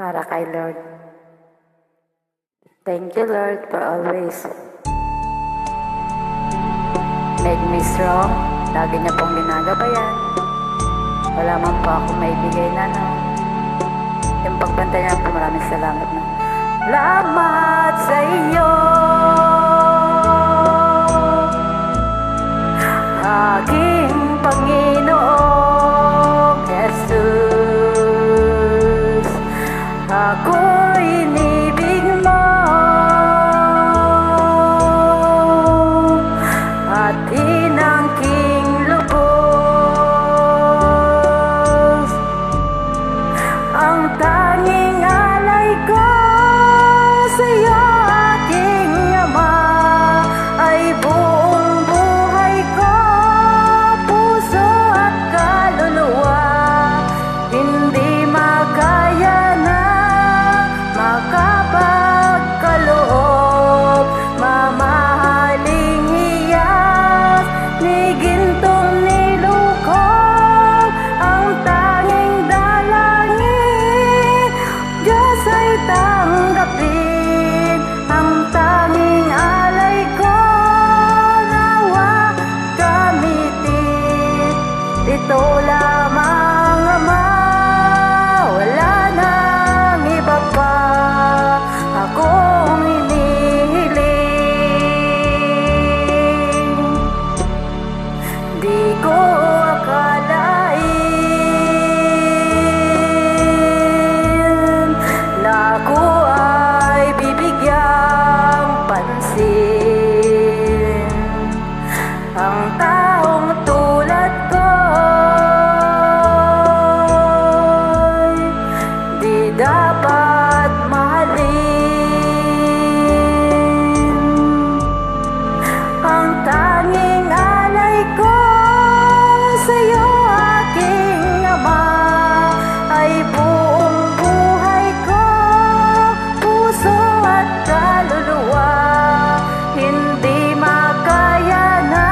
para kay Lord. Thank you, Lord, for always make me strong. Lagi niya pong ginagabayan. Wala man po ako maibigay na yung pagbantay niya po. Maraming salamat na. Salamat sa iyo, aking Panginoong Jesus. Ako'y inibig mo at inangking lubos. Ang tanging alay ko sa iyo, aking Ama, ay buong buhay ko, puso at kaluluwa. Hindi makaya na makapagkaloob, mamahaling hiyas ni gintong nilukob. Ang tanging dalangin, Diyos ay tanggapin. Ang tanging alay ko, nawa gamitin. Ito lamang, Ama, wala nang iba pa akong hinihiling. Di ko akalain na ako ay bibigyang pansin. Ang taong tulad ko'y di dapat mahalin. Ang tanging alay ko sa'yo, aking Ama, ay buong buhay ko, puso at kaluluwa. Hindi makaya na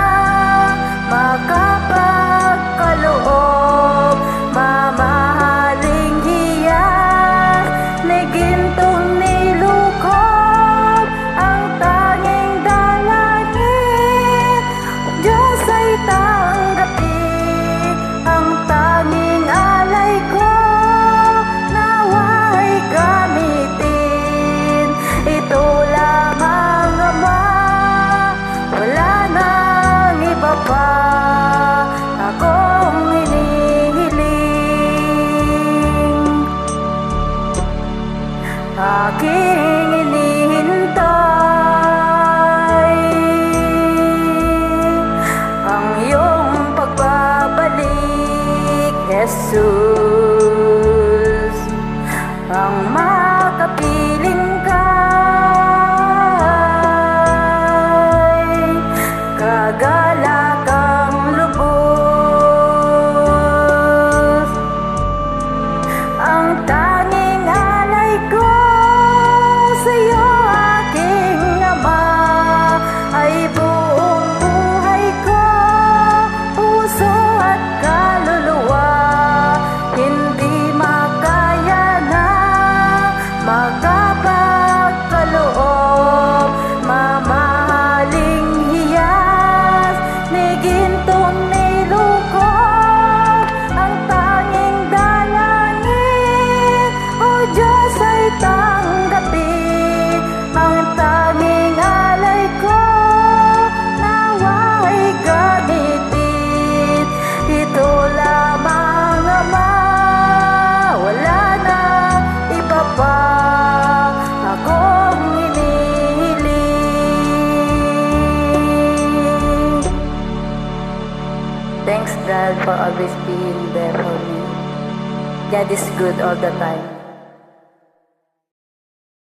makapagkaloob, mamahaling hiyas ni gintong nilukob. Ang tanging dalangin, Diyos ay tanggapin. Ang tanging alay ko, nawa'y gamitin. Ito lamang, Ama, wala nang iba pa akong hinihiling. Aking inihintay ang iyong pagbabalik, Jesus. Ang makapiling ka'y kagalakang lubos. Ang tanging alay ko sa'yo, aking Ama, ay buong buhay ko, puso at kaluluwa. Hindi makaya na makapagkaloob, mamahaling hiyas ni gintong nilukob. Ang tanging dalangin, O Diyos, ay tanggapin. Ang tanging alay ko, nawa'y gamitin. Ito lamang, Ama, wala nang iba pa akong hinihiling. Thanks, God, for always being there for me. God is good all the time.